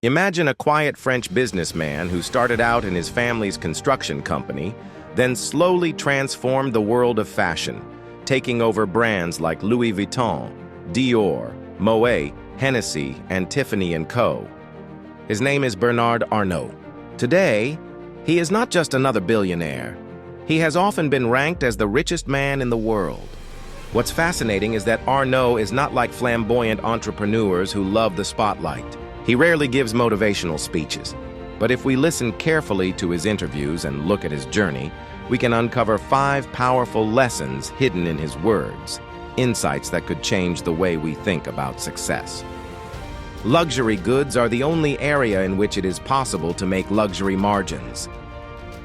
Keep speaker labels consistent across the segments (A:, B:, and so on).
A: Imagine a quiet French businessman who started out in his family's construction company, then slowly transformed the world of fashion, taking over brands like Louis Vuitton, Dior, Moet, Hennessy, and Tiffany & Co. His name is Bernard Arnault. Today, he is not just another billionaire. He has often been ranked as the richest man in the world. What's fascinating is that Arnault is not like flamboyant entrepreneurs who love the spotlight. He rarely gives motivational speeches, but if we listen carefully to his interviews and look at his journey, we can uncover 5 powerful lessons hidden in his words, insights that could change the way we think about success. Luxury goods are the only area in which it is possible to make luxury margins.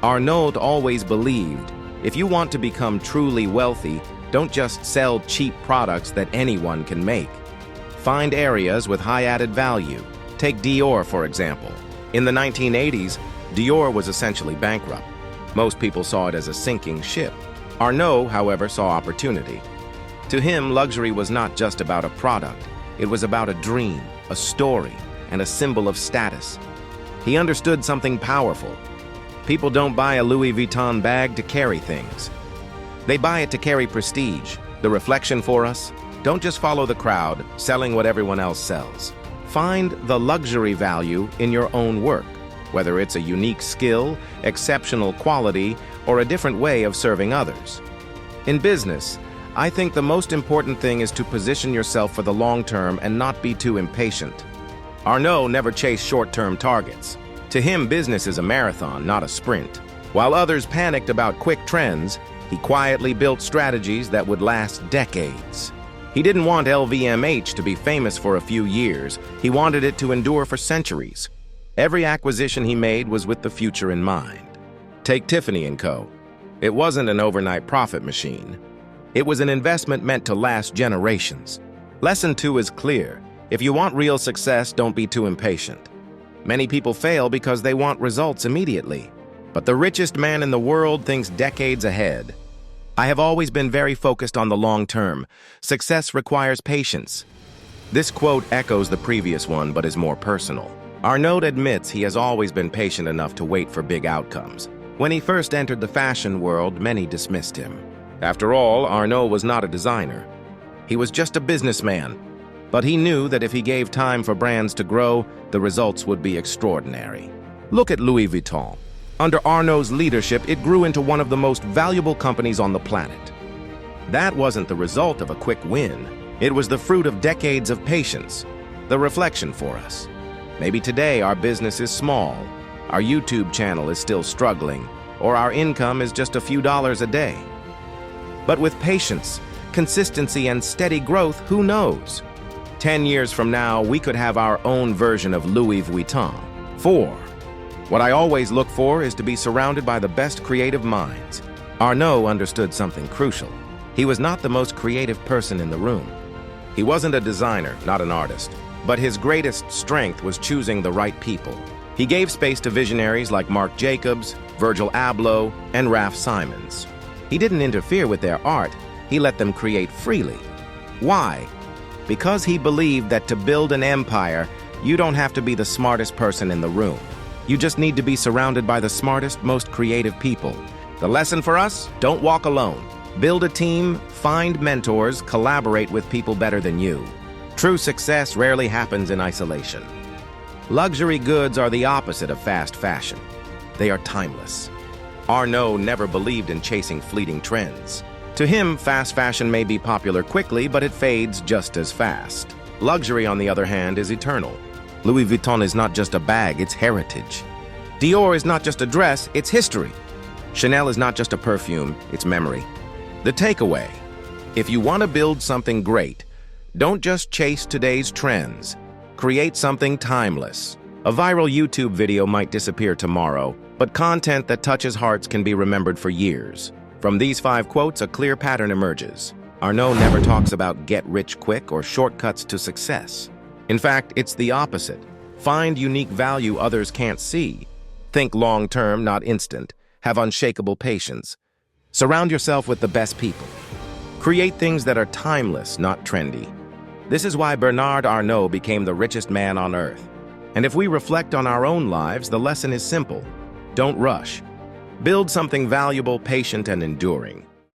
A: Arnault always believed, if you want to become truly wealthy, don't just sell cheap products that anyone can make. Find areas with high added value. Take Dior, for example. In the 1980s, Dior was essentially bankrupt. Most people saw it as a sinking ship. Arnault, however, saw opportunity. To him, luxury was not just about a product. It was about a dream, a story, and a symbol of status. He understood something powerful. People don't buy a Louis Vuitton bag to carry things. They buy it to carry prestige. The reflection for us? Don't just follow the crowd, selling what everyone else sells. Find the luxury value in your own work, whether it's a unique skill, exceptional quality, or a different way of serving others. In business, I think the most important thing is to position yourself for the long term and not be too impatient. Arnault never chased short-term targets. To him, business is a marathon, not a sprint. While others panicked about quick trends, he quietly built strategies that would last decades. He didn't want LVMH to be famous for a few years. He wanted it to endure for centuries. Every acquisition he made was with the future in mind. Take Tiffany & Co. It wasn't an overnight profit machine. It was an investment meant to last generations. Lesson 2 is clear. If you want real success, don't be too impatient. Many people fail because they want results immediately. But the richest man in the world thinks decades ahead. I have always been very focused on the long term. Success requires patience. This quote echoes the previous one, but is more personal. Arnault admits he has always been patient enough to wait for big outcomes. When he first entered the fashion world, many dismissed him. After all, Arnault was not a designer. He was just a businessman. But he knew that if he gave time for brands to grow, the results would be extraordinary. Look at Louis Vuitton. Under Arnault's leadership, it grew into one of the most valuable companies on the planet. That wasn't the result of a quick win. It was the fruit of decades of patience. The reflection for us. Maybe today our business is small, our YouTube channel is still struggling, or our income is just a few dollars a day. But with patience, consistency, and steady growth, who knows? 10 years from now, we could have our own version of Louis Vuitton. 4. What I always look for is to be surrounded by the best creative minds. Arnault understood something crucial. He was not the most creative person in the room. He wasn't a designer, not an artist, but his greatest strength was choosing the right people. He gave space to visionaries like Marc Jacobs, Virgil Abloh, and Raf Simons. He didn't interfere with their art, he let them create freely. Why? Because he believed that to build an empire, you don't have to be the smartest person in the room. You just need to be surrounded by the smartest, most creative people. The lesson for us? Don't walk alone. Build a team, find mentors, collaborate with people better than you. True success rarely happens in isolation. Luxury goods are the opposite of fast fashion. They are timeless. Arnault never believed in chasing fleeting trends. To him, fast fashion may be popular quickly, but it fades just as fast. Luxury, on the other hand, is eternal. Louis Vuitton is not just a bag, it's heritage. Dior is not just a dress, it's history. Chanel is not just a perfume, it's memory. The takeaway: if you want to build something great, don't just chase today's trends. Create something timeless. A viral YouTube video might disappear tomorrow, but content that touches hearts can be remembered for years. From these 5 quotes, a clear pattern emerges. Arnault never talks about get rich quick or shortcuts to success. In fact, it's the opposite. Find unique value others can't see. Think long-term, not instant. Have unshakable patience. Surround yourself with the best people. Create things that are timeless, not trendy. This is why Bernard Arnault became the richest man on earth. And if we reflect on our own lives, the lesson is simple. Don't rush. Build something valuable, patient, and enduring.